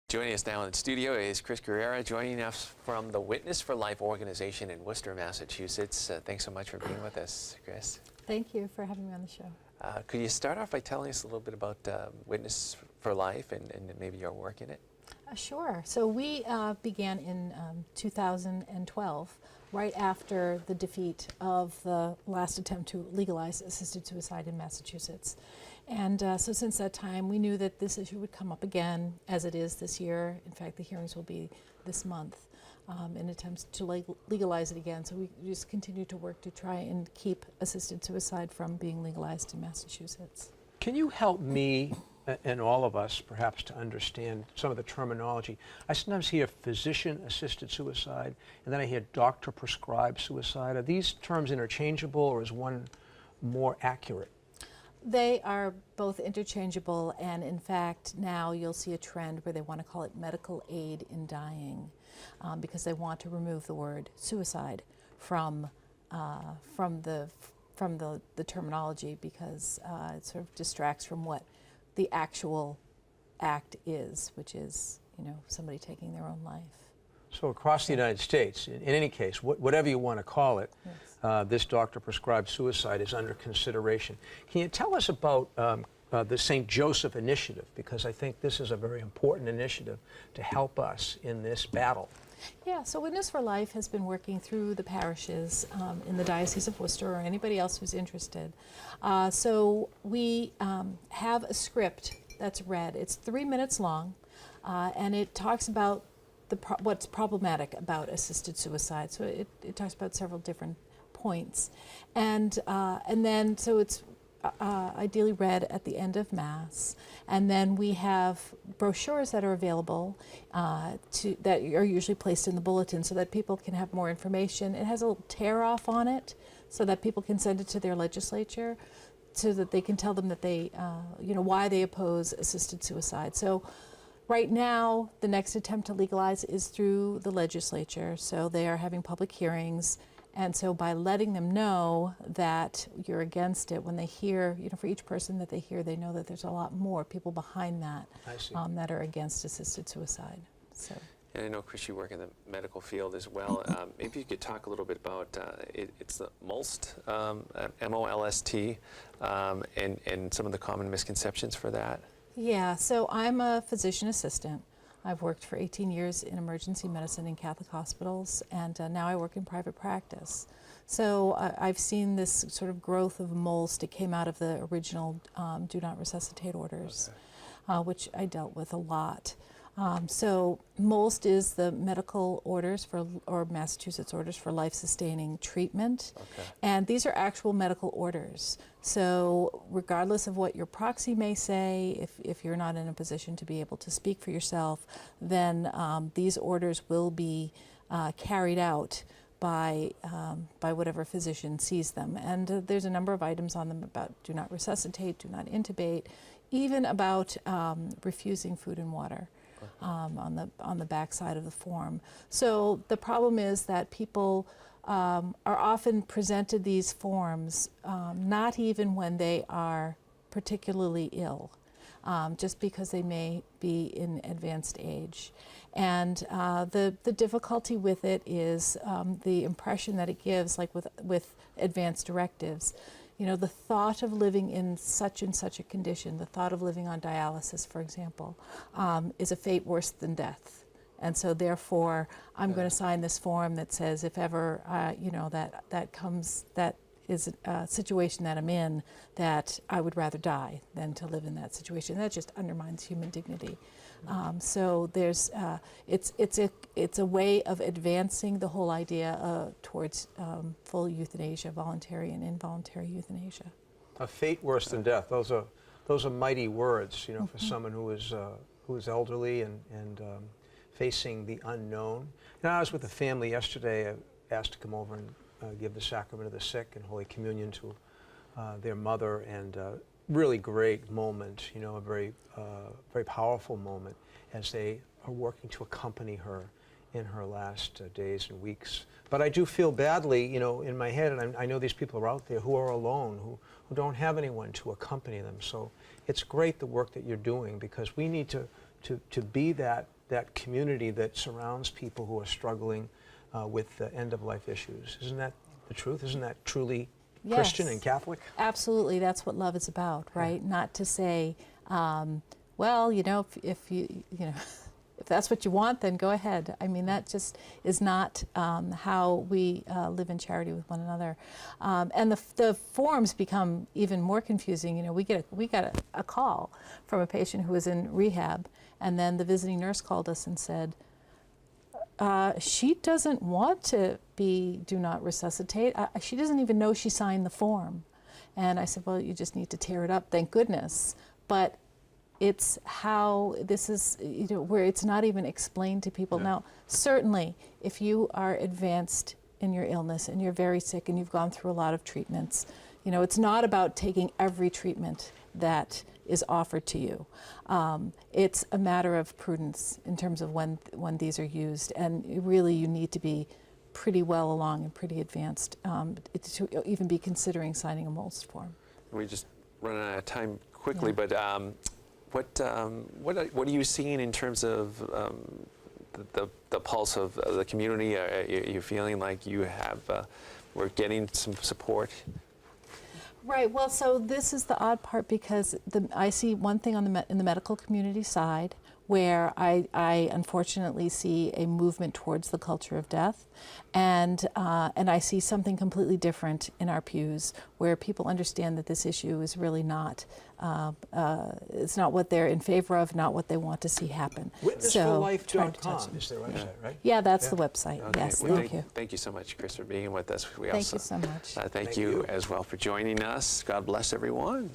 Joining us now in the studio is Kris Correira, joining us from the Witness for Life organization in Worcester, Massachusetts. Thanks so much for being with us, Kris. Thank you for having me on the show. Could you start off by telling us a little bit about Witness for Life and maybe your work in it? Sure. So we began in 2012, right after the defeat of the last attempt to legalize assisted suicide in Massachusetts. And so since that time, we knew that this issue would come up again, as it is this year. In fact, the hearings will be this month in attempts to legalize it again. So we just continue to work to try and keep assisted suicide from being legalized in Massachusetts. Can you help me and all of us, perhaps, to understand some of the terminology? I sometimes hear physician-assisted suicide, and then I hear doctor-prescribed suicide. Are these terms interchangeable, or is one more accurate? They are both interchangeable, and in fact, now you'll see a trend where they want to call it medical aid in dying, because they want to remove the word suicide from the terminology, because it sort of distracts from what the actual act is, which is, somebody taking their own life. So across the United States, in any case, whatever you want to call it, Yes. this doctor-prescribed suicide is under consideration. Can you tell us about the St. Joseph Initiative? Because I think this is a very important initiative to help us in this battle. Yeah, so Witness for Life has been working through the parishes in the Diocese of Worcester, or anybody else who's interested. So we have a script that's read. It's 3 minutes long, and it talks about what's problematic about assisted suicide. So it talks about several different points, and then so it's ideally read at the end of Mass, and then we have brochures that are available that are usually placed in the bulletin so that people can have more information. It has a little tear-off on it so that people can send it to their legislature so that they can tell them that they, why they oppose assisted suicide. So right now, the next attempt to legalize is through the legislature, so they are having public hearings. And so by letting them know that you're against it, when they hear, for each person that they hear, they know that there's a lot more people behind that that are against assisted suicide. So. And I know, Kris, you work in the medical field as well. Maybe you could talk a little bit about, it's the MOLST, M-O-L-S-T, and some of the common misconceptions for that. Yeah, so I'm a physician assistant. I've worked for 18 years in emergency medicine in Catholic hospitals, and now I work in private practice. So I've seen this sort of growth of MOLST. It came out of the original Do Not Resuscitate orders, which I dealt with a lot. So MOLST is the medical orders or Massachusetts orders for life-sustaining treatment. Okay. And these are actual medical orders. So regardless of what your proxy may say, if you're not in a position to be able to speak for yourself, then these orders will be carried out by whatever physician sees them. And there's a number of items on them about do not resuscitate, do not intubate, even about refusing food and water. On the back side of the form. So the problem is that people are often presented these forms not even when they are particularly ill, just because they may be in advanced age. And the difficulty with it is the impression that it gives, like with advanced directives. The thought of living in such and such a condition, the thought of living on dialysis, for example, is a fate worse than death. And so therefore, I'm going to sign this form that says if ever, that is a situation that I'm in, that I would rather die than to live in that situation. That just undermines human dignity. So there's, it's a way of advancing the whole idea towards full euthanasia, voluntary and involuntary euthanasia. A fate worse than death. Those are mighty words, for someone who is elderly and facing the unknown. And I was with a family yesterday, asked to come over and give the sacrament of the sick and Holy Communion to their mother, and really great moment, a very powerful moment as they are working to accompany her in her last days and weeks. But I do feel badly, in my head, and I know these people are out there who are alone, who don't have anyone to accompany them. So it's great the work that you're doing, because we need to be that that community that surrounds people who are struggling with end-of-life issues. Isn't that the truth? Isn't that truly Christian and Catholic? Absolutely, that's what love is about, right? Not to say, well, you know, if you know, if that's what you want, then go ahead. I mean, that just is not how we live in charity with one another. And the forms become even more confusing. You know, we got a call from a patient who was in rehab, and then the visiting nurse called us and said, she doesn't want to be do not resuscitate. She doesn't even know she signed the form. And I said, well, you just need to tear it up, thank goodness. But it's how this is, you know, where it's not even explained to people. Now, certainly, if you are advanced in your illness and you're very sick and you've gone through a lot of treatments, you know, it's not about taking every treatment that is offered to you. It's a matter of prudence in terms of when these are used, and really you need to be pretty well along and pretty advanced to even be considering signing a MOLST form. We just run out of time quickly, but what are you seeing in terms of the pulse of the community? Are you feeling like you have we're getting some support? Right. Well, so this is the odd part, because I see one thing on in the medical community side where I unfortunately see a movement towards the culture of death, and I see something completely different in our pews where people understand that this issue is really not it's not what they're in favor of, not what they want to see happen. Witnessforlife.com is their website, right? Yeah, that's the website. Okay. Yes, Well, thank you. Thank you so much, Kris, for being with us. Thank you so much. Thank you as well for joining us. God bless everyone.